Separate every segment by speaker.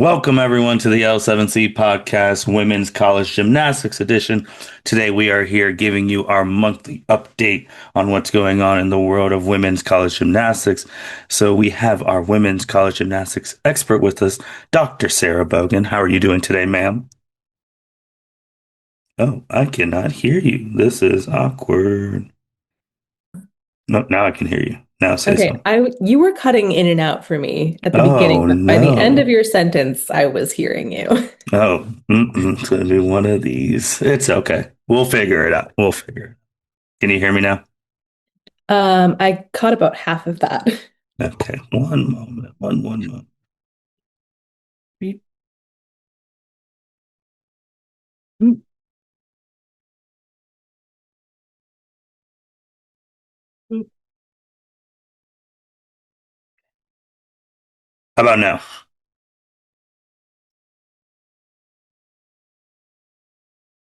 Speaker 1: Welcome, everyone, to the L7C podcast, Women's College Gymnastics Edition. Today, we are here giving you our monthly update on what's going on in the world of women's college gymnastics. So, we have our women's college gymnastics expert with us, Dr. Sarah Bogan. How are you doing today, ma'am? Oh, I cannot hear you. This is awkward. No, now I can hear you. Now say
Speaker 2: Okay,
Speaker 1: something.
Speaker 2: you were cutting in and out for me at the beginning,
Speaker 1: Oh,
Speaker 2: but by the end of
Speaker 1: no.
Speaker 2: your sentence, I was hearing you.
Speaker 1: Oh, it's going to be one of these. It's okay. We'll figure it out. We'll figure it. Can you hear me now?
Speaker 2: I caught about half of that.
Speaker 1: Okay, one moment. One moment. Beep. Mm. Mm. How about now?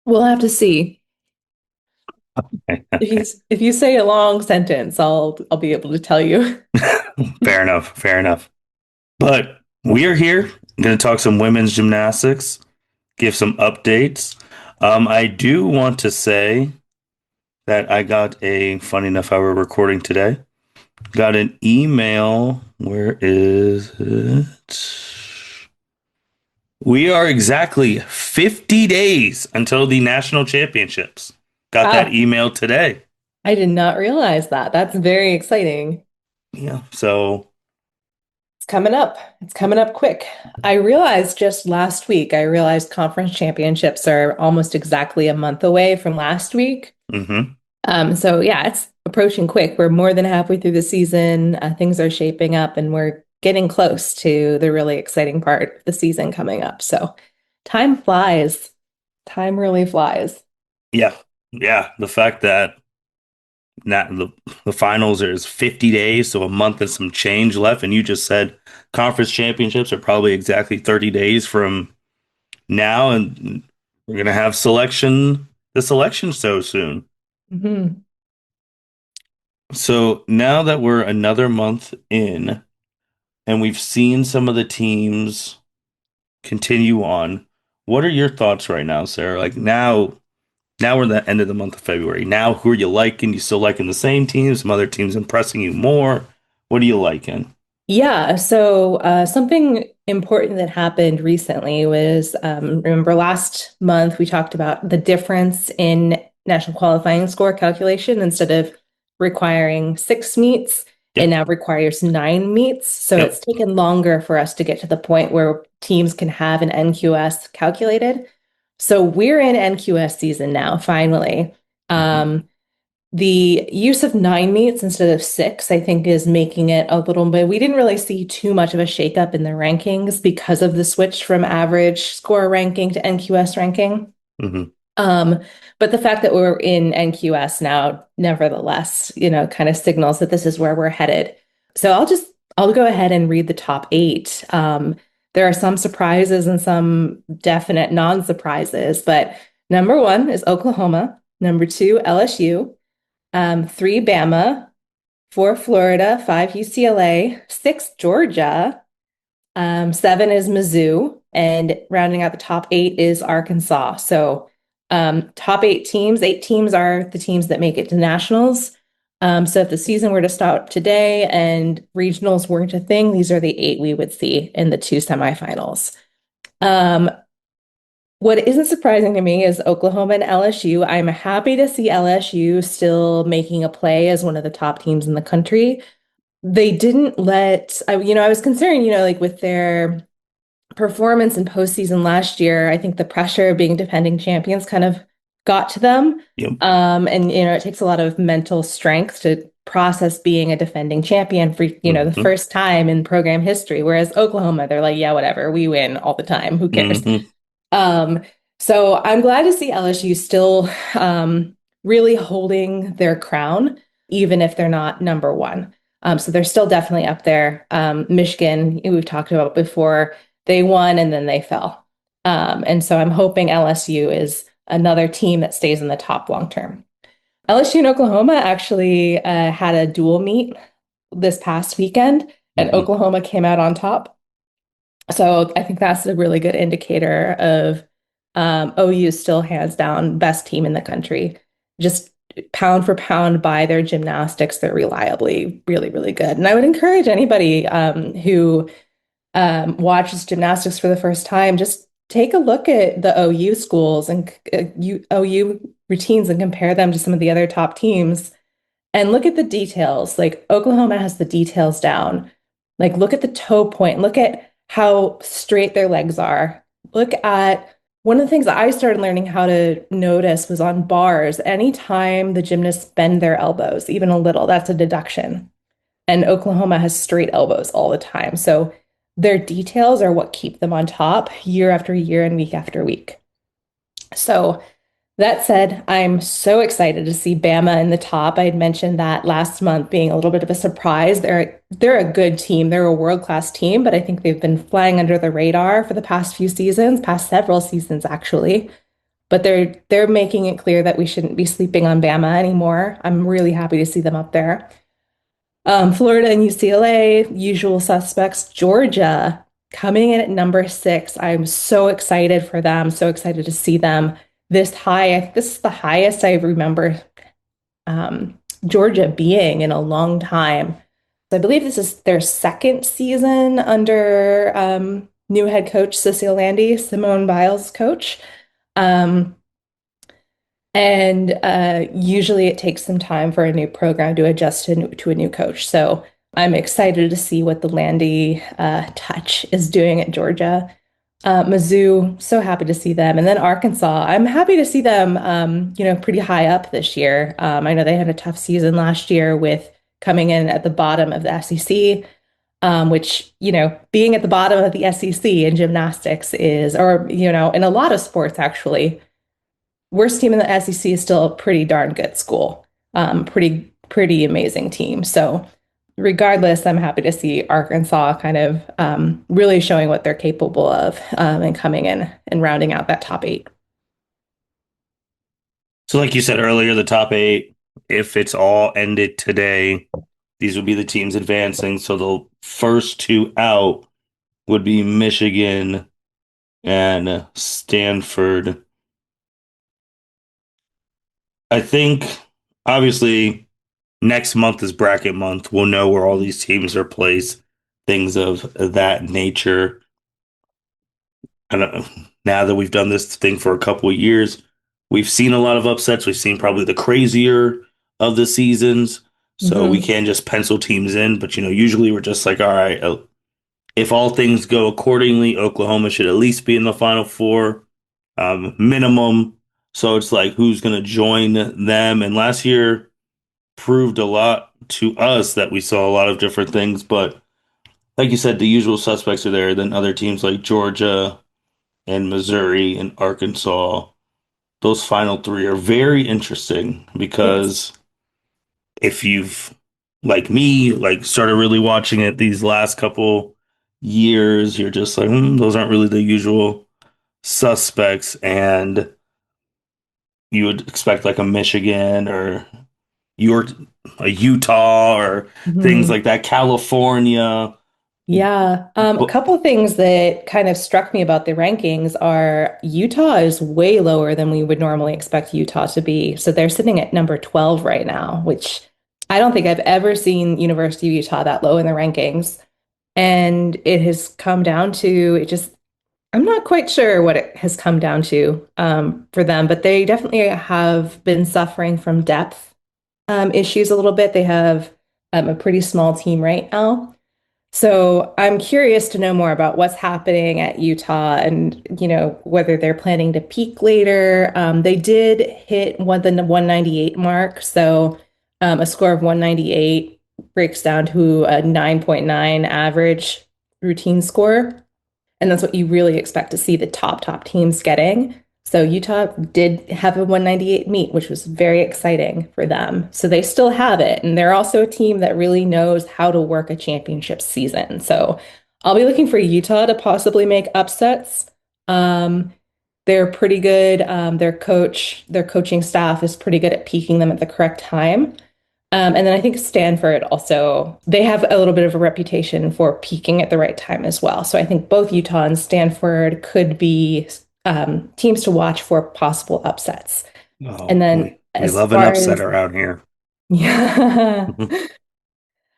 Speaker 2: We'll have to see.
Speaker 1: Okay,
Speaker 2: If you
Speaker 1: okay.
Speaker 2: if you say a long sentence, I'll be able to tell you.
Speaker 1: Fair enough. Fair enough. But we are here. Going to talk some women's gymnastics, give some updates. I do want to say that I got funny enough, how we're recording today, got an email. Where is it? We are exactly 50 days until the national championships. Got that
Speaker 2: Wow,
Speaker 1: email today.
Speaker 2: I did not realize that. That's very exciting.
Speaker 1: Yeah. So,
Speaker 2: It's coming up. It's coming up quick. I realized just last week, I realized conference championships are almost exactly a month away from last week.
Speaker 1: hmm
Speaker 2: So yeah, it's approaching quick. We're more than halfway through the season. Things are shaping up and we're getting close to the really exciting part of the season coming up. So time flies. Time really flies.
Speaker 1: yeah, yeah. The fact that not the finals is 50 days, so a month and some change left, and you just said conference championships are probably exactly 30 days from now, and we're gonna have the selection so soon.
Speaker 2: Hmm.
Speaker 1: So now that we're another month in, and we've seen some of the teams continue on, what are your thoughts right now, Sarah? Like now we're at the end of the month of February. Now, who are you liking? You still liking the same teams? Some other teams impressing you more? What are you liking?
Speaker 2: Yeah, so something important that happened recently was remember last month we talked about the difference in national qualifying score calculation. Instead of requiring 6 meets, it
Speaker 1: Yep,
Speaker 2: now requires 9 meets. So it's
Speaker 1: yep.
Speaker 2: taken longer for us to get to the point where teams can have an NQS calculated. So we're in NQS season now, finally.
Speaker 1: Mhm.
Speaker 2: Um, the use of 9 meets instead of six, I think, is making it a little bit. We didn't really see too much of a shakeup in the rankings because of the switch from average score ranking to NQS ranking.
Speaker 1: Mhm.
Speaker 2: Um, but the fact that we're in NQS now, nevertheless, kind of signals that this is where we're headed. So I'll go ahead and read the top eight. There are some surprises and some definite non-surprises, but number one is Oklahoma. Number two, LSU. Three, Bama. Four, Florida. Five, UCLA. Six, Georgia. Seven is Mizzou. And rounding out the top eight is Arkansas. So top eight teams are the teams that make it to nationals. So if the season were to start today and regionals weren't a thing, these are the eight we would see in the two semifinals. Um, what isn't surprising to me is Oklahoma and LSU. I'm happy to see LSU still making a play as one of the top teams in the country. They didn't I was concerned, like with their performance in postseason last year. I think the pressure of being defending champions kind of got to them.
Speaker 1: Yep.
Speaker 2: And it takes a lot of mental strength to process being a defending champion for, the
Speaker 1: Mhm.
Speaker 2: first time in program history. Whereas Oklahoma, they're like, yeah, whatever, we win all the time. Who cares?
Speaker 1: Mhm.
Speaker 2: Um, so I'm glad to see LSU still really holding their crown, even if they're not number one. So they're still definitely up there. Michigan, we've talked about before, they won and then they fell. And so I'm hoping LSU is another team that stays in the top long term. LSU and Oklahoma actually had a dual meet this past weekend, and
Speaker 1: Mhm.
Speaker 2: Oklahoma came out on top. So I think that's a really good indicator of OU still hands down best team in the country. Just pound for pound by their gymnastics, they're reliably really, really good. And I would encourage anybody who watches gymnastics for the first time, just take a look at the OU schools and OU routines and compare them to some of the other top teams and look at the details. Like Oklahoma has the details down. Like look at the toe point, look at how straight their legs are. Look at one of the things that I started learning how to notice was on bars. Anytime the gymnasts bend their elbows, even a little, that's a deduction. And Oklahoma has straight elbows all the time. So their details are what keep them on top year after year and week after week. So that said, I'm so excited to see Bama in the top. I had mentioned that last month being a little bit of a surprise. They're a good team. They're a world-class team, but I think they've been flying under the radar for the past few seasons, past several seasons actually. But they're making it clear that we shouldn't be sleeping on Bama anymore. I'm really happy to see them up there. Florida and UCLA, usual suspects. Georgia coming in at number 6. I'm so excited for them. So excited to see them this high. I think this is the highest I remember Georgia being in a long time. So I believe this is their second season under new head coach Cecile Landy, Simone Biles' coach. Um, and usually it takes some time for a new program to adjust to a new coach. So I'm excited to see what the Landy touch is doing at Georgia. Mizzou, so happy to see them. And then Arkansas, I'm happy to see them, pretty high up this year. I know they had a tough season last year with coming in at the bottom of the SEC, which, being at the bottom of the SEC in gymnastics is, or, in a lot of sports, actually, worst team in the SEC is still a pretty darn good school. Pretty amazing team. So regardless, I'm happy to see Arkansas kind of really showing what they're capable of and coming in and rounding out that top 8.
Speaker 1: So, like you said earlier, the top eight, if it's all ended today, these would be the teams advancing. So the first two out would be Michigan and Stanford. I think, obviously, next month is bracket month. We'll know where all these teams are placed, things of that nature. And now that we've done this thing for a couple of years, we've seen a lot of upsets. We've seen probably the crazier of the seasons. So we
Speaker 2: Hmm.
Speaker 1: can't just pencil teams in. But, usually we're just like, all right, if all things go accordingly, Oklahoma should at least be in the Final Four, minimum. So it's like, who's going to join them? And last year proved a lot to us that we saw a lot of different things. But like you said, the usual suspects are there. Then other teams like Georgia and Missouri and Arkansas, those final three are very interesting
Speaker 2: Yes.
Speaker 1: because if you've, like me, like started really watching it these last couple years, you're just like, those aren't really the usual suspects, and you would expect like a Michigan or your a Utah or things
Speaker 2: Hmm.
Speaker 1: like that, California.
Speaker 2: Yeah. A
Speaker 1: But
Speaker 2: couple of things that kind of struck me about the rankings are Utah is way lower than we would normally expect Utah to be. So they're sitting at number 12 right now, which I don't think I've ever seen University of Utah that low in the rankings. And it has come down to it just, I'm not quite sure what it has come down to for them, but they definitely have been suffering from depth issues a little bit. They have a pretty small team right now. So I'm curious to know more about what's happening at Utah and, whether they're planning to peak later. They did hit the 198 mark. So a score of 198 breaks down to a 9.9 average routine score. And that's what you really expect to see the top teams getting. So Utah did have a 198 meet, which was very exciting for them. So they still have it. And they're also a team that really knows how to work a championship season. So I'll be looking for Utah to possibly make upsets. Um, they're pretty good. Their coaching staff is pretty good at peaking them at the correct time. And then I think Stanford also, they have a little bit of a reputation for peaking at the right time as well. So I think both Utah and Stanford could be teams to watch for possible upsets.
Speaker 1: Oh,
Speaker 2: And then
Speaker 1: we
Speaker 2: as
Speaker 1: love an
Speaker 2: far
Speaker 1: upset
Speaker 2: as,
Speaker 1: around here.
Speaker 2: yeah.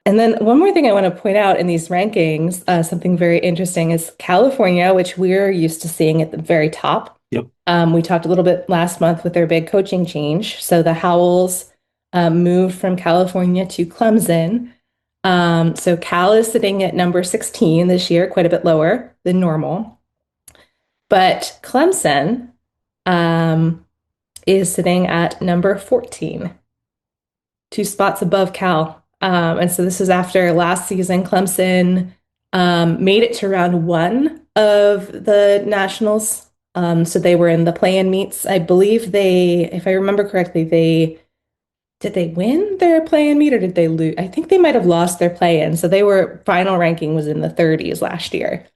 Speaker 2: And then one more thing I want to point out in these rankings, something very interesting is California, which we're used to seeing at the very top.
Speaker 1: Yep.
Speaker 2: We talked a little bit last month with their big coaching change. So the Howells moved from California to Clemson. So Cal is sitting at number 16 this year, quite a bit lower than normal. But Clemson um, is sitting at number 14, 2 spots above Cal. And so this is after last season, Clemson made it to round one of the Nationals. So they were in the play-in meets. I believe they, if I remember correctly, they did they win their play-in meet or did they lose? I think they might have lost their play-in. So they were final ranking was in the 30s last year.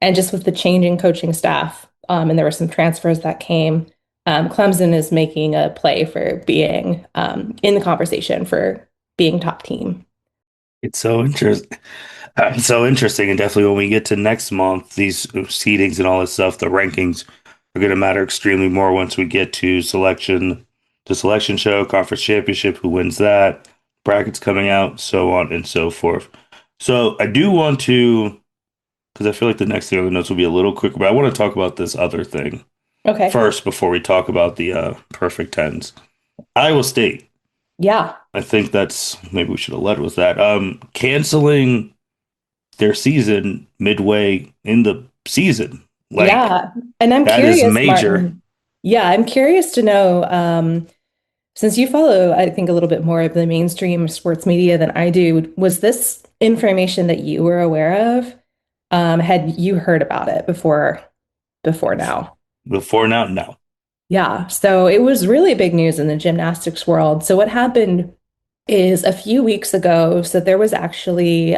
Speaker 2: And just with the changing coaching staff, and there were some transfers that came, Clemson is making a play for being in the conversation for being top team.
Speaker 1: It's so interesting. So interesting, and definitely when we get to next month, these seedings and all this stuff, the rankings are going to matter extremely more once we get to the selection show, conference championship, who wins that, brackets coming out, so on and so forth. So I do want to, because I feel like the next thing on the notes will be a little quicker, but I want to talk about this other thing
Speaker 2: Okay.
Speaker 1: first before we talk about the perfect tens. Iowa State.
Speaker 2: Yeah.
Speaker 1: I think that's maybe we should have led with that. Canceling their season midway in the season. Like
Speaker 2: Yeah. And I'm
Speaker 1: that is
Speaker 2: curious,
Speaker 1: major.
Speaker 2: Martin. Yeah, I'm curious to know, since you follow, I think, a little bit more of the mainstream sports media than I do, was this information that you were aware of? Had you heard about it before now?
Speaker 1: Before now, no.
Speaker 2: Yeah, so it was really big news in the gymnastics world. So what happened is a few weeks ago, so there was actually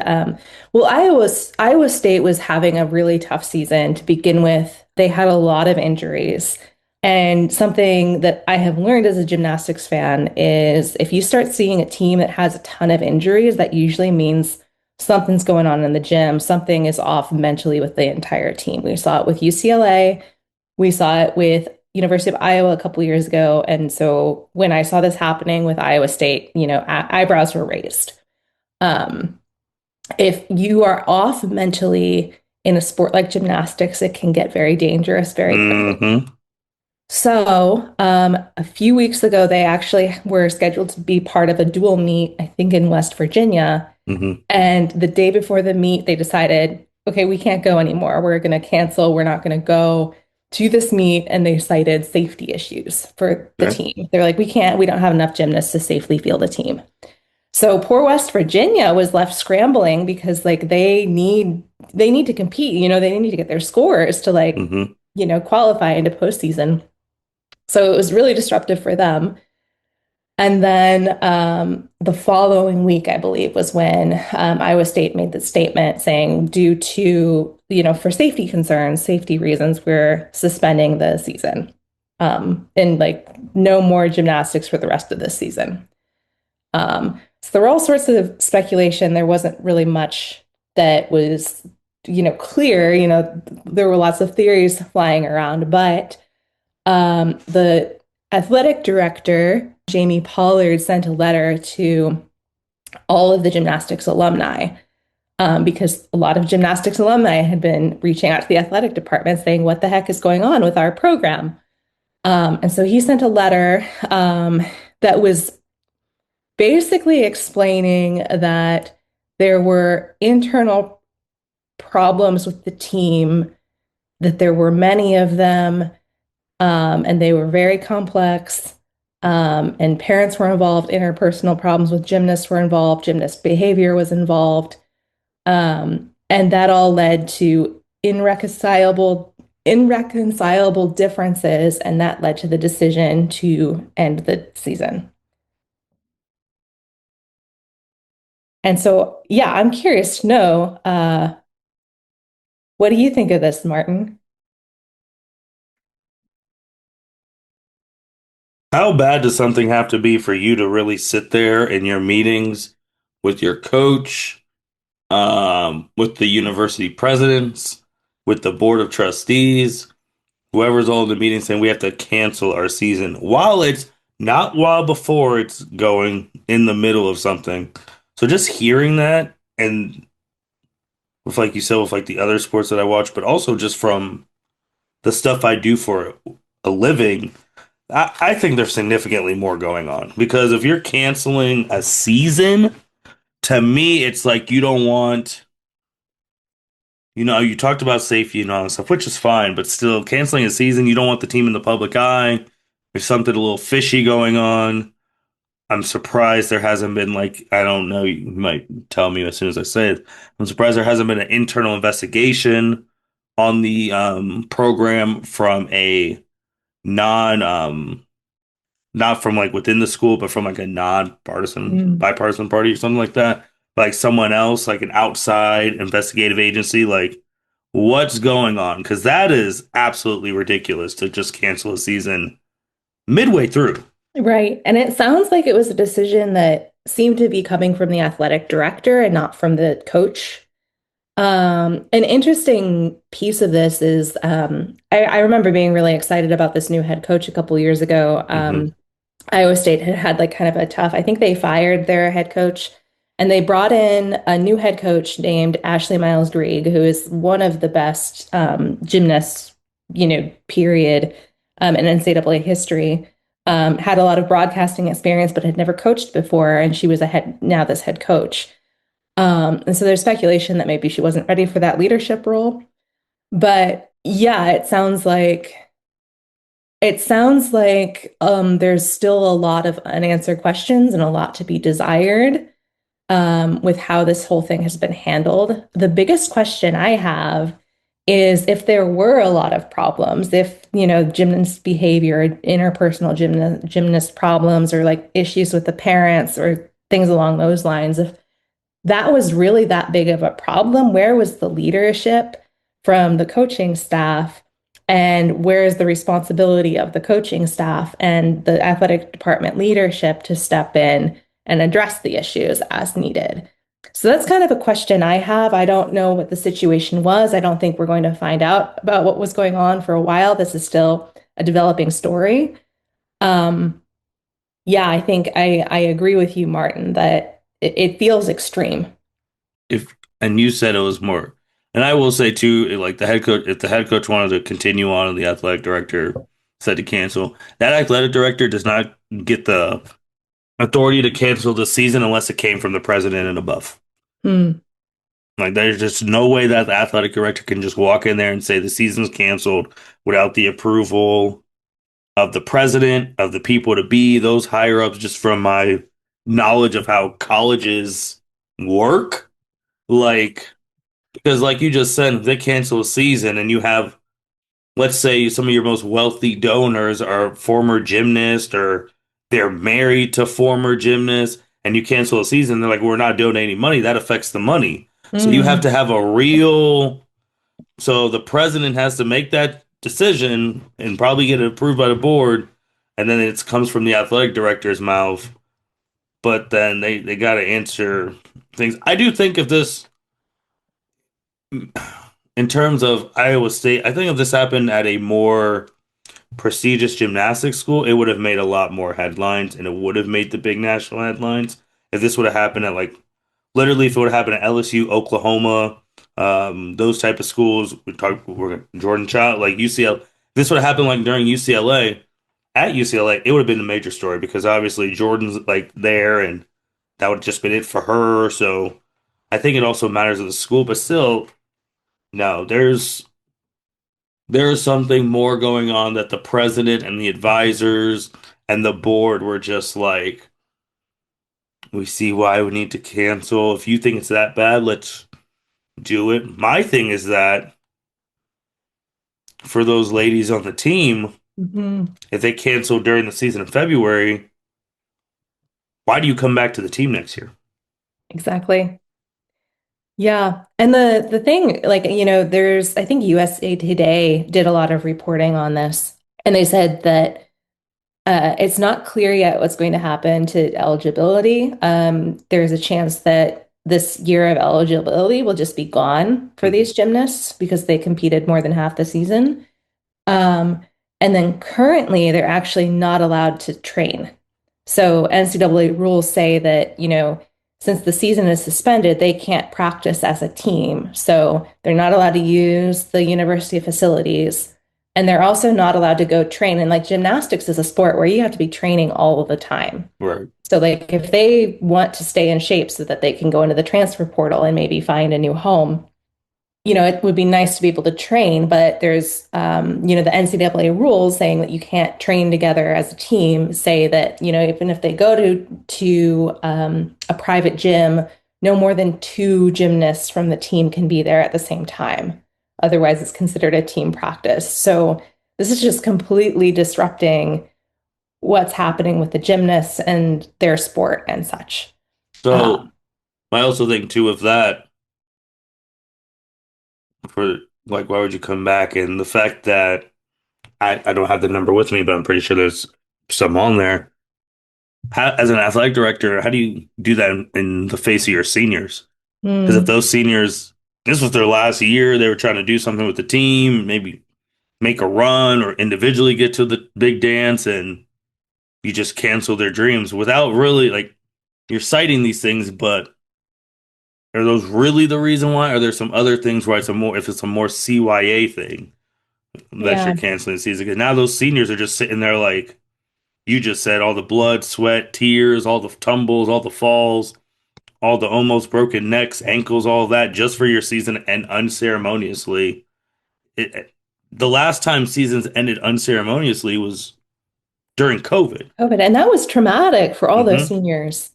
Speaker 2: well, Iowa State was having a really tough season to begin with. They had a lot of injuries. And something that I have learned as a gymnastics fan is if you start seeing a team that has a ton of injuries, that usually means something's going on in the gym. Something is off mentally with the entire team. We saw it with UCLA. We saw it with University of Iowa a couple years ago. And so when I saw this happening with Iowa State, eyebrows were raised. Um, if you are off mentally in a sport like gymnastics, it can get very dangerous very quickly.
Speaker 1: Mm-hmm.
Speaker 2: So, a few weeks ago, they actually were scheduled to be part of a dual meet, I think in West Virginia.
Speaker 1: Mm-hmm.
Speaker 2: And the day before the meet, they decided, okay, we can't go anymore. We're going to cancel. We're not going to go to this meet. And they cited safety issues for the
Speaker 1: Okay.
Speaker 2: team. They're like, we don't have enough gymnasts to safely field a team. So poor West Virginia was left scrambling because like they need to compete, they need to get their scores to like,
Speaker 1: Mm-hmm.
Speaker 2: qualify into postseason. So it was really disruptive for them. And then the following week, I believe, was when Iowa State made the statement saying, due to, for safety concerns, safety reasons, we're suspending the season. And like no more gymnastics for the rest of this season. So there were all sorts of speculation. There wasn't really much that was, clear. There were lots of theories flying around, but the athletic director, Jamie Pollard, sent a letter to all of the gymnastics alumni because a lot of gymnastics alumni had been reaching out to the athletic department saying, what the heck is going on with our program? And so he sent a letter that was basically explaining that there were internal problems with the team, that there were many of them, and they were very complex. And parents were involved, interpersonal problems with gymnasts were involved, gymnast behavior was involved. And that all led to irreconcilable differences, and that led to the decision to end the season. And so, yeah, I'm curious to know, what do you think of this, Martin?
Speaker 1: How bad does something have to be for you to really sit there in your meetings with your coach, with the university presidents, with the board of trustees, whoever's all in the meeting saying we have to cancel our season while it's not while before it's going in the middle of something. So just hearing that and with like you said, with like the other sports that I watch, but also just from the stuff I do for a living, I think there's significantly more going on because if you're canceling a season, to me, it's like you don't want, you talked about safety and all that stuff, which is fine, but still canceling a season, you don't want the team in the public eye. There's something a little fishy going on. I'm surprised there hasn't been like, I don't know, you might tell me as soon as I say it. I'm surprised there hasn't been an internal investigation on the program from a non not from like within the school, but from like a non-partisan,
Speaker 2: Mm.
Speaker 1: bipartisan party or something like that. Like someone else, like an outside investigative agency, like what's going on? Because that is absolutely ridiculous to just cancel a season midway through.
Speaker 2: Right. And it sounds like it was a decision that seemed to be coming from the athletic director and not from the coach. An interesting piece of this is I remember being really excited about this new head coach a couple years ago.
Speaker 1: Hmm.
Speaker 2: Iowa State had had like kind of a tough, I think they fired their head coach and they brought in a new head coach named Ashley Miles Drieg, who is one of the best gymnasts, period, in NCAA history. Had a lot of broadcasting experience, but had never coached before. And she was now this head coach. And so there's speculation that maybe she wasn't ready for that leadership role. But yeah, it sounds like there's still a lot of unanswered questions and a lot to be desired with how this whole thing has been handled. The biggest question I have is if there were a lot of problems, if, gymnast behavior, interpersonal gymnast problems, or like issues with the parents or things along those lines, if that was really that big of a problem, where was the leadership from the coaching staff? And where is the responsibility of the coaching staff and the athletic department leadership to step in and address the issues as needed? So that's kind of a question I have. I don't know what the situation was. I don't think we're going to find out about what was going on for a while. This is still a developing story. Um, yeah, I think I agree with you, Martin, that it feels extreme.
Speaker 1: If and you said it was more, and I will say too, like the head coach, if the head coach wanted to continue on and the athletic director said to cancel, that athletic director does not get the authority to cancel the season unless it came from the president and above.
Speaker 2: Hmm.
Speaker 1: Like there's just no way that the athletic director can just walk in there and say the season's canceled without the approval of the president, of the people to be, those higher ups, just from my knowledge of how colleges work. Like, because like you just said, if they cancel a season and you have, let's say some of your most wealthy donors are former gymnasts or they're married to former gymnasts and you cancel a season, they're like, we're not donating money. That affects the money. So you have
Speaker 2: Mm.
Speaker 1: to have a real, so the president has to make that decision and probably get it approved by the board. And then it comes from the athletic director's mouth. But then they got to answer things. I do think if this, in terms of Iowa State, I think if this happened at a more prestigious gymnastics school, it would have made a lot more headlines and it would have made the big national headlines. If this would have happened at like literally if it would have happened at LSU, Oklahoma, those type of schools, we're Jordan Chiles, like UCLA. This would have happened like during UCLA. At UCLA, it would have been a major story because obviously Jordan's like there and that would have just been it for her. So I think it also matters at the school, but still, no, there's something more going on that the president and the advisors and the board were just like, we see why we need to cancel. If you think it's that bad, let's do it. My thing is that for those ladies on the team,
Speaker 2: Mhm.
Speaker 1: if they cancel during the season in February, why do you come back to the team next year?
Speaker 2: Exactly. Yeah. And the thing, like, there's I think USA Today did a lot of reporting on this. And they said that It's not clear yet what's going to happen to eligibility. There's a chance that this year of eligibility will just be gone for
Speaker 1: Mhm.
Speaker 2: these gymnasts because they competed more than half the season. Um, and then currently, they're actually not allowed to train. So NCAA rules say that, since the season is suspended, they can't practice as a team. So they're not allowed to use the university facilities. And they're also not allowed to go train. And like gymnastics is a sport where you have to be training all of the time.
Speaker 1: Right.
Speaker 2: So like if they want to stay in shape so that they can go into the transfer portal and maybe find a new home, it would be nice to be able to train, but there's, the NCAA rules saying that you can't train together as a team say that, even if they go to a private gym, no more than two gymnasts from the team can be there at the same time. Otherwise, it's considered a team practice. So this is just completely disrupting what's happening with the gymnasts and their sport and such.
Speaker 1: So
Speaker 2: Um,
Speaker 1: I also think too of that for like why would you come back? And the fact that I don't have the number with me, but I'm pretty sure there's some on there. As an athletic director, how do you do that in the face of your seniors? Because if
Speaker 2: mm,
Speaker 1: those seniors, this was their last year, they were trying to do something with the team, maybe make a run or individually get to the big dance, and you just cancel their dreams without really like you're citing these things, but are those really the reason why? Are there some other things where it's a more if it's a more CYA thing that you're
Speaker 2: yeah.
Speaker 1: canceling the season? Because now those seniors are just sitting there like you just said, all the blood, sweat, tears, all the tumbles, all the falls, all the almost broken necks, ankles, all that just for your season and unceremoniously. The last time seasons ended unceremoniously was during COVID.
Speaker 2: COVID. And that was traumatic for all those
Speaker 1: Hmm.
Speaker 2: seniors.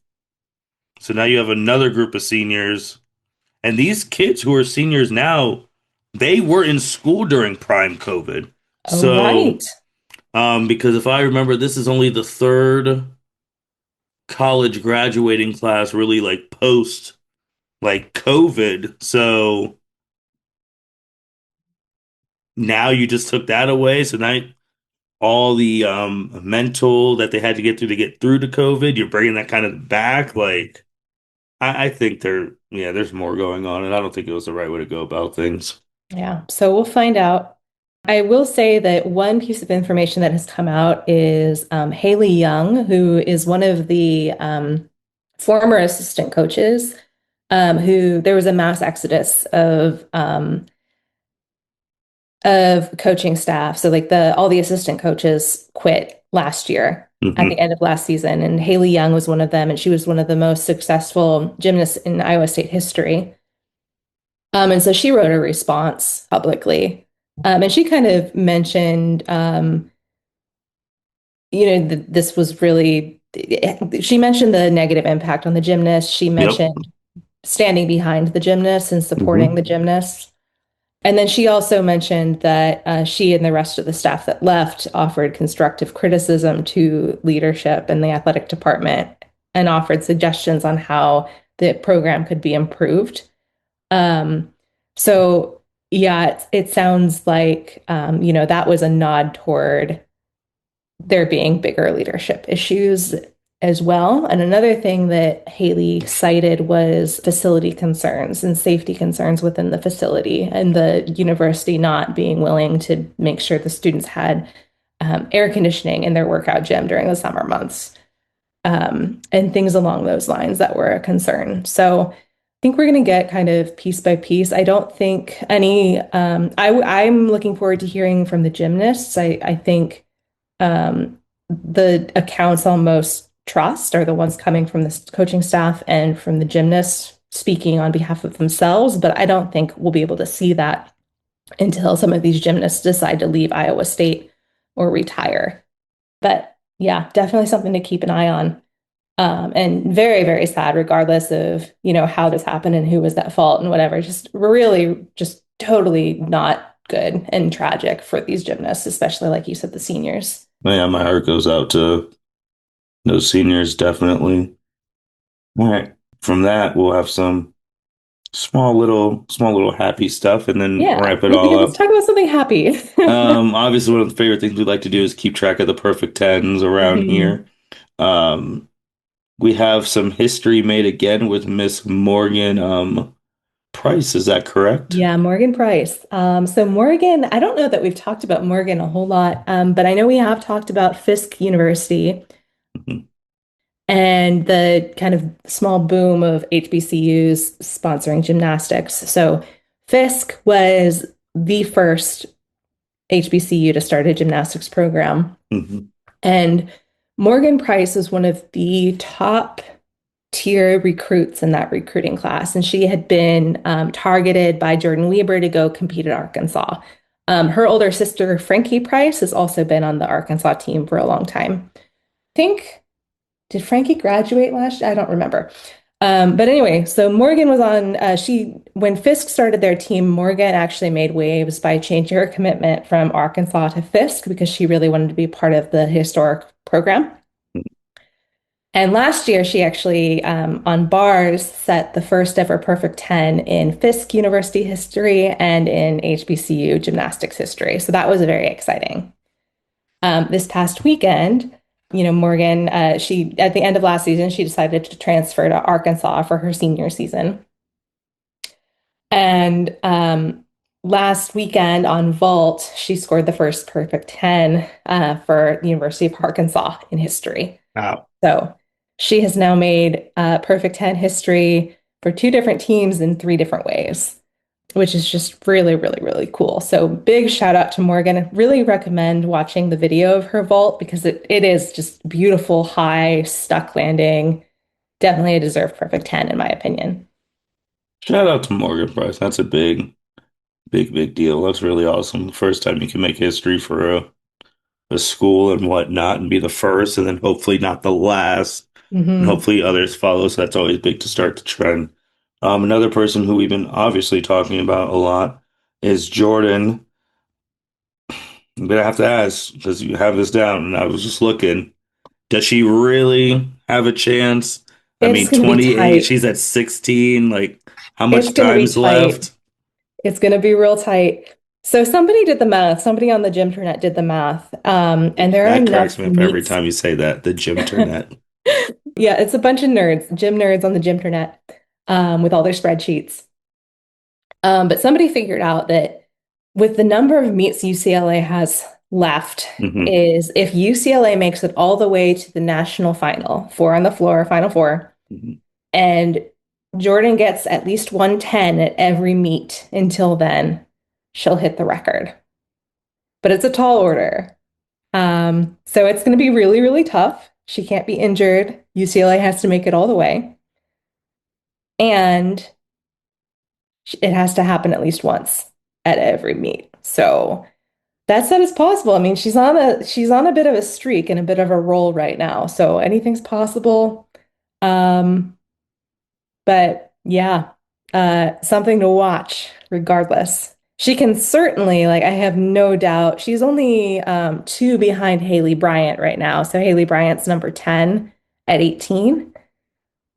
Speaker 1: So now you have another group of seniors, and these kids who are seniors now, they were in school during prime COVID.
Speaker 2: Oh,
Speaker 1: So,
Speaker 2: right.
Speaker 1: because if I remember, this is only the third college graduating class really like post like COVID. So now you just took that away. So now all the mental that they had to get through to COVID, you're bringing that kind of back. Like I think there's more going on, and I don't think it was the right way to go about things.
Speaker 2: Yeah. So we'll find out. I will say that one piece of information that has come out is Haley Young, who is one of the former assistant coaches, who there was a mass exodus of coaching staff. So like all the assistant coaches quit last year at the
Speaker 1: Hmm.
Speaker 2: end of last season, and Haley Young was one of them, and she was one of the most successful gymnasts in Iowa State history. And so she wrote a response publicly. And she kind of mentioned, this was really, she mentioned the negative impact on the gymnast. She
Speaker 1: Yep.
Speaker 2: mentioned standing behind the gymnasts and supporting the
Speaker 1: Hmm.
Speaker 2: gymnasts. And then she also mentioned that she and the rest of the staff that left offered constructive criticism to leadership in the athletic department and offered suggestions on how the program could be improved. Um, so yeah, it sounds like that was a nod toward there being bigger leadership issues as well. And another thing that Haley cited was facility concerns and safety concerns within the facility and the university not being willing to make sure the students had air conditioning in their workout gym during the summer months, and things along those lines that were a concern. So I think we're going to get kind of piece by piece. I don't think any, I'm looking forward to hearing from the gymnasts. I think the accounts I'll most trust are the ones coming from the coaching staff and from the gymnasts speaking on behalf of themselves. But I don't think we'll be able to see that until some of these gymnasts decide to leave Iowa State or retire. But yeah, definitely something to keep an eye on. And very, very sad, regardless of, how this happened and who was at fault and whatever. Just really, just totally not good and tragic for these gymnasts, especially like you said, the seniors.
Speaker 1: Yeah, my heart goes out to those seniors, definitely. All right. From that, we'll have some small little happy stuff, and then
Speaker 2: Yeah,
Speaker 1: wrap it all
Speaker 2: let's
Speaker 1: up.
Speaker 2: talk about something happy.
Speaker 1: Obviously, one of the favorite things we like to do is keep track of the perfect tens around
Speaker 2: Mhm.
Speaker 1: here. Um, we have some history made again with Miss Morgan Price. Is that correct?
Speaker 2: Yeah, Morgan Price. So Morgan, I don't know that we've talked about Morgan a whole lot, but I know we have talked about Fisk University
Speaker 1: Mhm.
Speaker 2: and the kind of small boom of HBCUs sponsoring gymnastics. So Fisk was the first HBCU to start a gymnastics program.
Speaker 1: Mhm.
Speaker 2: And Morgan Price was one of the top tier recruits in that recruiting class. And she had been targeted by Jordan Weber to go compete at Arkansas. Her older sister, Frankie Price, has also been on the Arkansas team for a long time. I think, did Frankie graduate last year? I don't remember. But anyway, so Morgan was on, when Fisk started their team, Morgan actually made waves by changing her commitment from Arkansas to Fisk because she really wanted to be part of the historic program. And last year, she actually, on bars, set the first ever perfect 10 in Fisk University history and in HBCU gymnastics history. So that was very exciting. This past weekend, Morgan, she at the end of last season, she decided to transfer to Arkansas for her senior season. And last weekend on vault, she scored the first perfect 10 for the University of Arkansas in history.
Speaker 1: Wow.
Speaker 2: So she has now made perfect 10 history for two different teams in three different ways, which is just really, really, really cool. So big shout out to Morgan. I really recommend watching the video of her vault because it is just beautiful, high, stuck landing. Definitely a deserved perfect 10, in my opinion.
Speaker 1: Shout out to Morgan Price. That's a big deal. That's really awesome. First time you can make history for a school and whatnot and be the first and then hopefully not the last. And
Speaker 2: Hmm.
Speaker 1: hopefully others follow. So that's always big to start the trend. Another person who we've been obviously talking about a lot is Jordan. I'm gonna have to ask because you have this down, and I was just looking. Does she really have a chance? I
Speaker 2: It's
Speaker 1: mean,
Speaker 2: going to be
Speaker 1: 28,
Speaker 2: tight.
Speaker 1: she's at 16. Like, how
Speaker 2: It's
Speaker 1: much
Speaker 2: going to be
Speaker 1: time's
Speaker 2: tight.
Speaker 1: left?
Speaker 2: It's going to be real tight. So somebody did the math. Somebody on the gymternet did the math. And there are
Speaker 1: That
Speaker 2: enough
Speaker 1: cracks me up every
Speaker 2: meets.
Speaker 1: time you say that. The gym internet.
Speaker 2: Yeah, it's a bunch of nerds, gym nerds on the gymternet, with all their spreadsheets. But somebody figured out that with the number of meets UCLA has left,
Speaker 1: Hmm.
Speaker 2: is if UCLA makes it all the way to the national final, four on the floor, final four,
Speaker 1: Hmm.
Speaker 2: and Jordan gets at least 110 at every meet until then, she'll hit the record. But it's a tall order. So it's going to be really, really tough. She can't be injured. UCLA has to make it all the way. And it has to happen at least once at every meet. So that said is possible. I mean, she's on a bit of a streak and a bit of a roll right now. So anything's possible. Um, but yeah, something to watch regardless. She can certainly, like, I have no doubt, she's only two behind Haley Bryant right now. So Haley Bryant's number 10 at 18.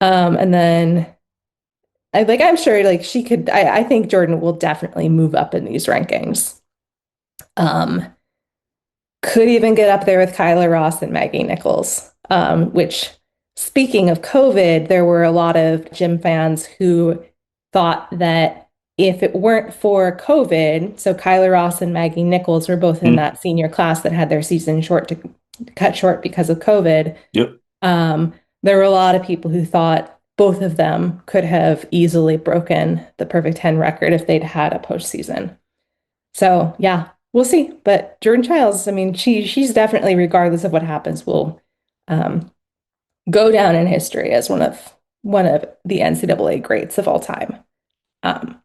Speaker 2: And then I'm sure like she could, I think Jordan will definitely move up in these rankings. Um, could even get up there with Kyla Ross and Maggie Nichols, which, speaking of COVID, there were a lot of gym fans who thought that if it weren't for COVID, so Kyla Ross and Maggie Nichols were both in that senior class that had their season cut short because of COVID.
Speaker 1: Yep.
Speaker 2: Um, there were a lot of people who thought both of them could have easily broken the perfect 10 record if they'd had a postseason. So yeah, we'll see. But Jordan Chiles, I mean, she's definitely, regardless of what happens, will um, go down in history as one of the NCAA greats of all time. Um,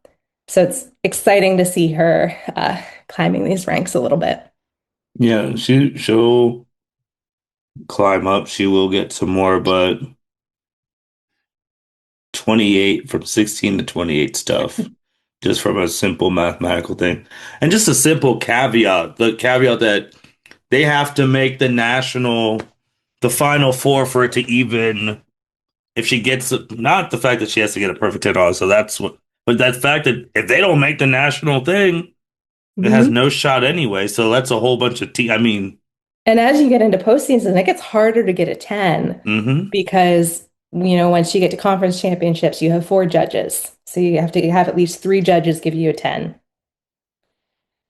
Speaker 2: so it's exciting to see her climbing these ranks a little bit.
Speaker 1: Yeah, she'll climb up. She will get some more, but 28 from 16 to 28 stuff, just from a simple mathematical thing. And just a simple caveat, the caveat that they have to make the final four for it to even, if she gets, not the fact that she has to get a perfect 10 on, so that's what, But that fact that if they don't make the national thing, it has
Speaker 2: Mhm.
Speaker 1: no shot anyway. So that's a whole bunch of I mean,
Speaker 2: And as you get into postseason, it gets harder to get a 10
Speaker 1: mm-hmm.
Speaker 2: because, once you get to conference championships, you have four judges. So you have to have at least three judges give you a 10.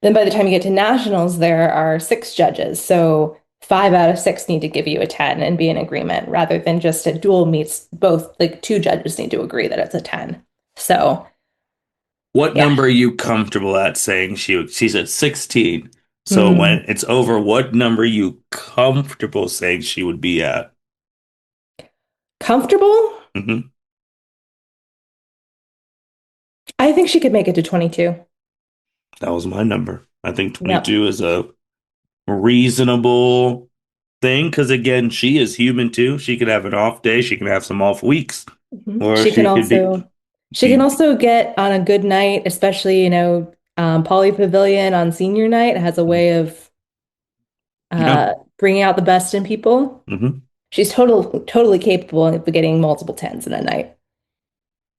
Speaker 2: Then by the time you get to nationals, there are six judges. So five out of six need to give you a 10 and be in agreement rather than just a dual meets both, like two judges need to agree that it's a 10. So
Speaker 1: What
Speaker 2: yeah.
Speaker 1: number are you comfortable at saying she's at 16? So
Speaker 2: Hmm.
Speaker 1: when it's over, what number are you comfortable saying she would be at?
Speaker 2: Comfortable?
Speaker 1: Hmm.
Speaker 2: I think she could make it to 22.
Speaker 1: That was my number. I think
Speaker 2: Yep.
Speaker 1: 22 is a reasonable thing because again, she is human too. She could have an off day, she can have some off weeks,
Speaker 2: Mhm.
Speaker 1: or
Speaker 2: She can
Speaker 1: she could be
Speaker 2: also get on a good night, especially, Poly Pavilion on senior night has a way of
Speaker 1: yeah.
Speaker 2: bringing out the best in people.
Speaker 1: Hmm.
Speaker 2: She's totally capable of getting multiple tens in a night.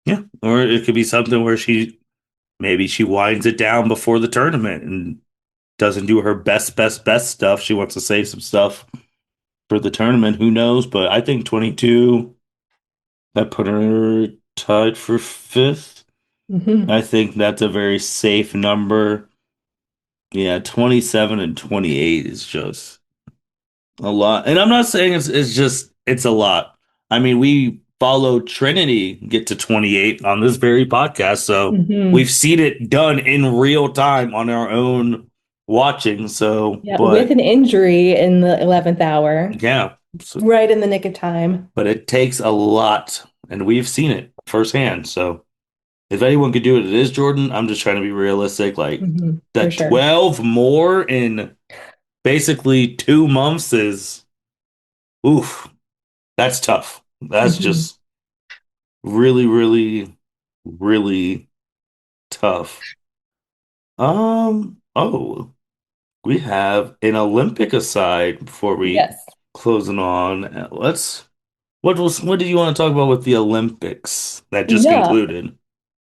Speaker 1: Yeah. Or it could be something where maybe she winds it down before the tournament and doesn't do her best stuff. She wants to save some stuff for the tournament. Who knows? But I think 22, that put her tied for fifth.
Speaker 2: Hmm.
Speaker 1: I think that's a very safe number. Yeah, 27 and 28 is just a lot. And I'm not saying it's a lot. I mean, we followed Trinity get to 28 on this very podcast, so we've
Speaker 2: Hmm.
Speaker 1: seen it done in real time on our own watching. So,
Speaker 2: Yeah, with an injury in the 11th hour,
Speaker 1: yeah. So,
Speaker 2: right in the nick of time.
Speaker 1: but it takes a lot, and we've seen it firsthand. So, if anyone could do it, it is Jordan. I'm just trying to be realistic. Like
Speaker 2: Hmm. For
Speaker 1: that
Speaker 2: sure.
Speaker 1: 12 more in basically 2 months is oof. That's tough. That's
Speaker 2: Hmm.
Speaker 1: just really, really, really tough. Oh, we have an Olympic aside before we
Speaker 2: Yes.
Speaker 1: closing on. What do you want to talk about with the Olympics that just
Speaker 2: Yeah.
Speaker 1: concluded?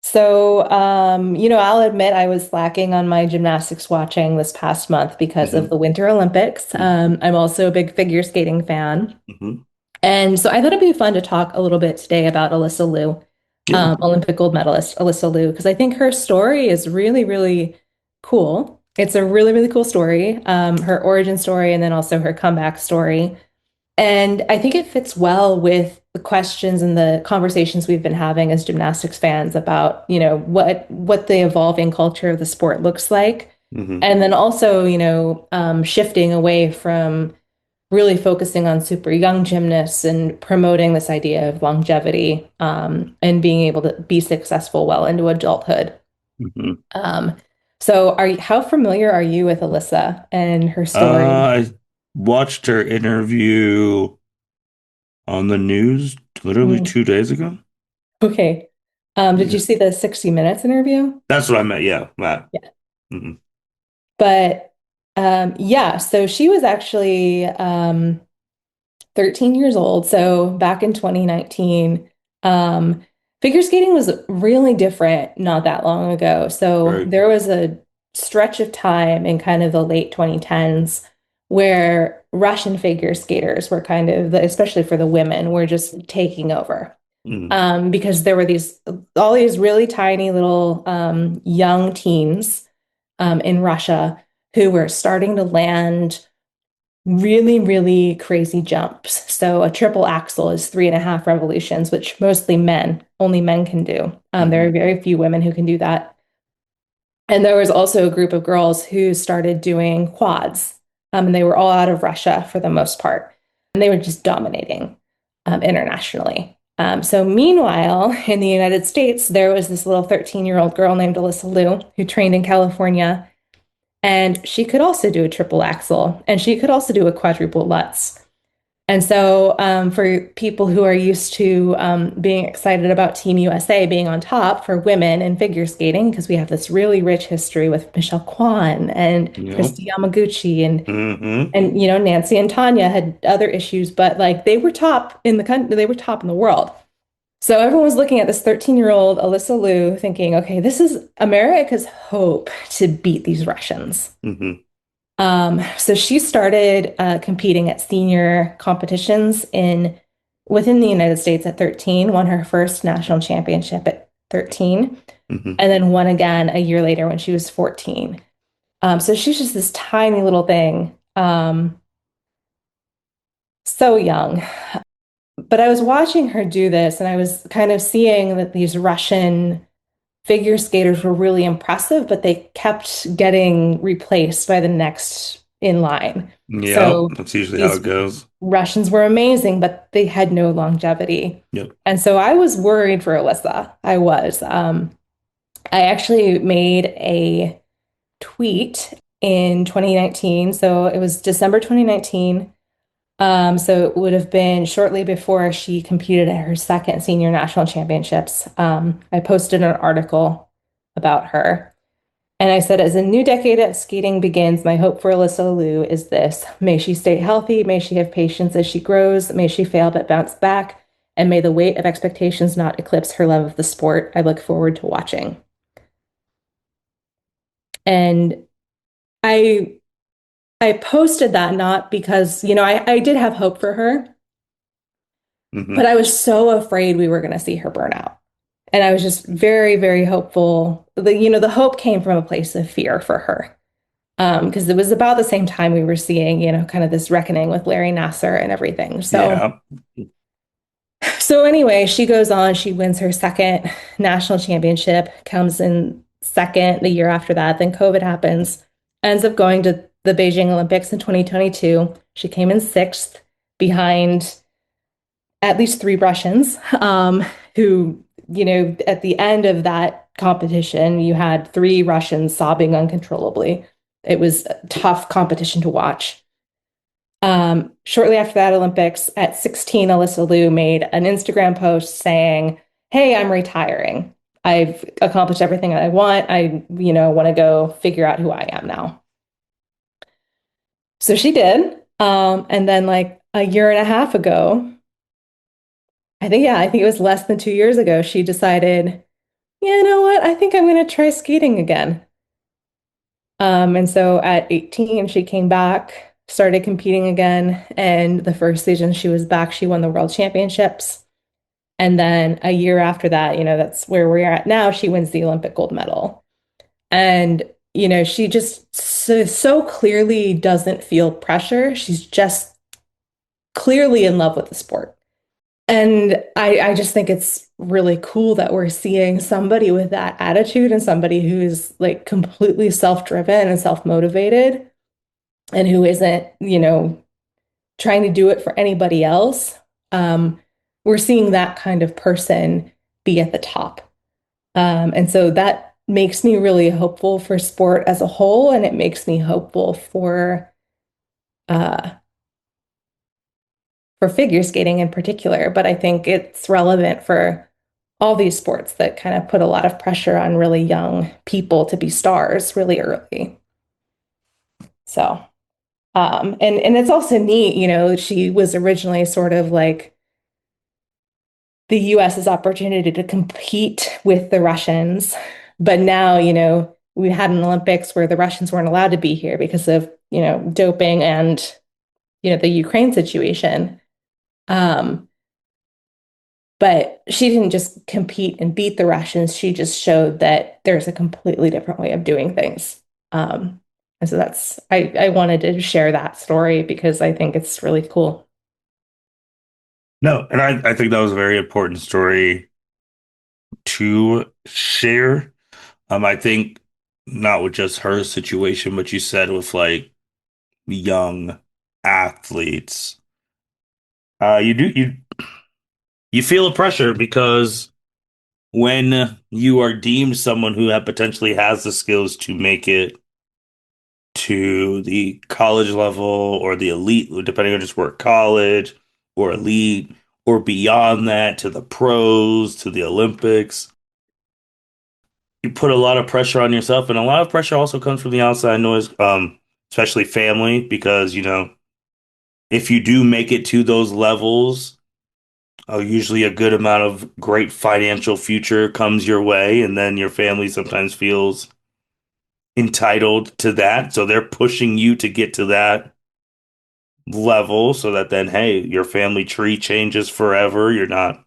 Speaker 2: So, I'll admit I was slacking on my gymnastics watching this past month because of
Speaker 1: Hmm.
Speaker 2: the Winter Olympics. I'm also a big figure skating fan.
Speaker 1: Hmm.
Speaker 2: And so I thought it'd be fun to talk a little bit today about Alysa Liu,
Speaker 1: Yeah.
Speaker 2: Olympic gold medalist Alysa Liu, because I think her story is really, really cool. It's a really, really cool story, her origin story, and then also her comeback story. And I think it fits well with the questions and the conversations we've been having as gymnastics fans about, what the evolving culture of the sport looks like.
Speaker 1: Hmm.
Speaker 2: And then also, shifting away from really focusing on super young gymnasts and promoting this idea of longevity, and being able to be successful well into adulthood.
Speaker 1: Hmm.
Speaker 2: Um, so how familiar are you with Alyssa and her story?
Speaker 1: I watched her interview on the news literally
Speaker 2: Mm,
Speaker 1: 2 days ago.
Speaker 2: okay. Did you
Speaker 1: Yeah.
Speaker 2: see the 60 Minutes interview?
Speaker 1: That's what I meant. Yeah, that.
Speaker 2: Yeah.
Speaker 1: Hmm.
Speaker 2: But yeah, so she was actually 13 years old. So back in 2019, um, figure skating was really different not that long ago. So
Speaker 1: Right.
Speaker 2: there was a stretch of time in kind of the late 2010s where Russian figure skaters were kind of, especially for the women, were just taking over.
Speaker 1: Mm.
Speaker 2: Because there were all these really tiny little young teens in Russia who were starting to land really, really crazy jumps. So a triple axel is 3.5 revolutions, which only men can do. There are
Speaker 1: Hmm.
Speaker 2: very few women who can do that. And there was also a group of girls who started doing quads, and they were all out of Russia for the most part. And they were just dominating internationally. So meanwhile, in the United States, there was this little 13-year-old girl named Alysa Liu who trained in California, and she could also do a triple axel, and she could also do a quadruple lutz. And so, for people who are used to being excited about Team USA being on top for women in figure skating, because we have this really rich history with Michelle Kwan and
Speaker 1: Yep.
Speaker 2: Christy Yamaguchi
Speaker 1: Hmm.
Speaker 2: and Nancy and Tanya had other issues, but like they were top in the country, they were top in the world. So everyone was looking at this 13-year-old Alysa Liu thinking, okay, this is America's hope to beat these Russians.
Speaker 1: Hmm.
Speaker 2: So she started competing at senior competitions in within the United States at 13, won her first national championship at 13,
Speaker 1: Hmm.
Speaker 2: and then won again a year later when she was 14. So she's just this tiny little thing, so young. But I was watching her do this, and I was kind of seeing that these Russian figure skaters were really impressive, but they kept getting replaced by the next in line.
Speaker 1: Yep,
Speaker 2: So
Speaker 1: that's usually how
Speaker 2: these
Speaker 1: it goes.
Speaker 2: Russians were amazing, but they had no longevity.
Speaker 1: Yep.
Speaker 2: And so I was worried for Alyssa. I was. I actually made a tweet in 2019. So it was December 2019. So it would have been shortly before she competed at her second senior national championships. I posted an article about her. And I said, as a new decade of skating begins, my hope for Alysa Liu is this. May she stay healthy. May she have patience as she grows. May she fail but bounce back. And may the weight of expectations not eclipse her love of the sport. I look forward to watching. And I I posted that not because, I did have hope for her, but
Speaker 1: Hmm.
Speaker 2: I was so afraid we were going to see her burn out. And I was just very, very hopeful. The hope came from a place of fear for her. Because it was about the same time we were seeing, kind of this reckoning with Larry Nasser and everything. So,
Speaker 1: Yeah.
Speaker 2: so anyway, she goes on, she wins her second national championship, comes in second the year after that. Then COVID happens, ends up going to the Beijing Olympics in 2022. She came in sixth behind at least three Russians, who, at the end of that competition, you had three Russians sobbing uncontrollably. It was a tough competition to watch. Shortly after that Olympics, at 16, Alysa Liu made an Instagram post saying, "Hey, I'm retiring. I've accomplished everything I want. I, want to go figure out who I am now." So she did. And then like a year and a half ago, I think it was less than 2 years ago, she decided, yeah, you know what? I think I'm going to try skating again. And so at 18, she came back, started competing again. And the first season she was back, she won the world championships. And then a year after that, that's where we're at now, she wins the Olympic gold medal. And, she just so clearly doesn't feel pressure. She's just clearly in love with the sport. And I just think it's really cool that we're seeing somebody with that attitude and somebody who's like completely self-driven and self-motivated and who isn't, trying to do it for anybody else. Um, we're seeing that kind of person be at the top. And so that makes me really hopeful for sport as a whole, and it makes me hopeful uh, for figure skating in particular. But I think it's relevant for all these sports that kind of put a lot of pressure on really young people to be stars really early. So, and it's also neat, she was originally sort of like the US's opportunity to compete with the Russians, but now, we had an Olympics where the Russians weren't allowed to be here because of, doping and, the Ukraine situation. Um, But she didn't just compete and beat the Russians. She just showed that there's a completely different way of doing things. And so I wanted to share that story because I think it's really cool.
Speaker 1: No, and I think that was a very important story to share. I think not with just her situation, but you said with like young athletes, you feel a pressure because when you are deemed someone who potentially has the skills to make it to the college level or the elite, depending on just where college or elite or beyond that to the pros, to the Olympics, you put a lot of pressure on yourself. And a lot of pressure also comes from the outside noise, especially family, because, if you do make it to those levels, usually a good amount of great financial future comes your way, and then your family sometimes feels entitled to that. So they're pushing you to get to that level so that then, hey, your family tree changes forever. You're not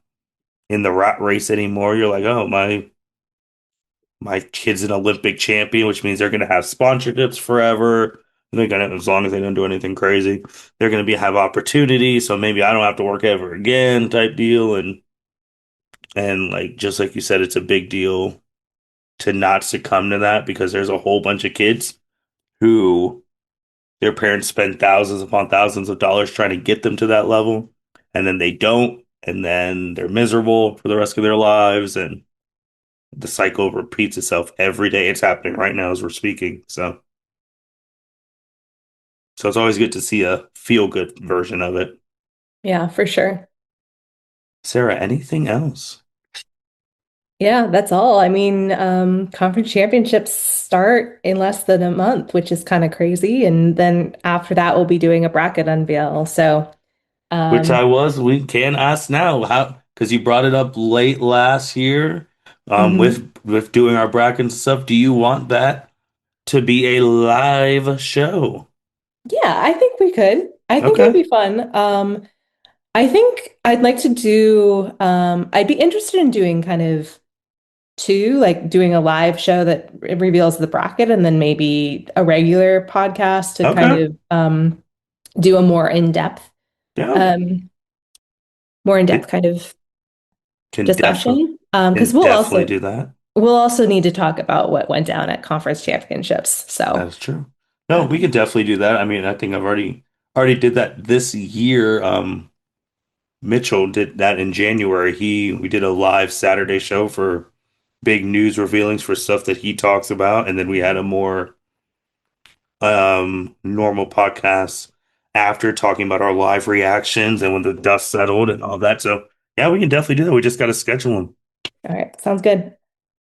Speaker 1: in the rat race anymore. You're like, oh, my kid's an Olympic champion, which means they're gonna have sponsorships forever. They're gonna, as long as they don't do anything crazy, they're gonna be have opportunities. So maybe I don't have to work ever again, type deal. And like just like you said, it's a big deal to not succumb to that because there's a whole bunch of kids who their parents spend thousands upon thousands of dollars trying to get them to that level, and then they don't, and then they're miserable for the rest of their lives, and the cycle repeats itself every day. It's happening right now as we're speaking. So it's always good to see a feel good version of it.
Speaker 2: Yeah, for sure.
Speaker 1: Sarah, anything else?
Speaker 2: Yeah, that's all. I mean, conference championships start in less than a month, which is kind of crazy. And then after that, we'll be doing a bracket unveil. So,
Speaker 1: Which
Speaker 2: um,
Speaker 1: we can ask now, how, because you brought it up late last year,
Speaker 2: mhm.
Speaker 1: with doing our brackets and stuff. Do you want that to be a live show?
Speaker 2: Yeah, I think we could. I think it would
Speaker 1: Okay.
Speaker 2: be fun. I think I'd like to do, I'd be interested in doing kind of two, like doing a live show that reveals the bracket and then maybe a regular podcast to kind
Speaker 1: Okay.
Speaker 2: of do a
Speaker 1: Yeah.
Speaker 2: um, more in-depth
Speaker 1: It
Speaker 2: kind of
Speaker 1: can
Speaker 2: discussion. Because
Speaker 1: can definitely do that.
Speaker 2: we'll also need to talk about what went down at conference championships. So,
Speaker 1: That's true. No, we
Speaker 2: um,
Speaker 1: can definitely do that. I mean, I think I've already did that this year. Mitchell did that in January. We did a live Saturday show for big news revealings for stuff that he talks about, and then we had a more normal podcast after talking about our live reactions and when the dust settled and all that. So yeah, we can definitely do that. We just got to schedule them.
Speaker 2: all right, sounds good.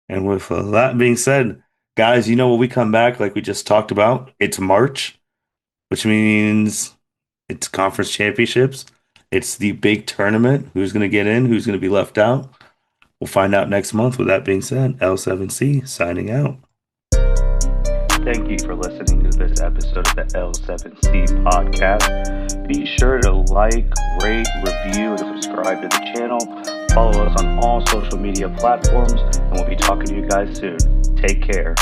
Speaker 1: And with that being said, guys, when we come back, like we just talked about, it's March, which means it's conference championships. It's the big tournament. Who's going to get in? Who's going to be left out? We'll find out next month. With that being said, L7C signing out. Thank you for listening to this episode of the L7C podcast. Be sure to like, rate, review, and subscribe to the channel. Follow us on all social media platforms, and we'll be talking to you guys soon. Take care.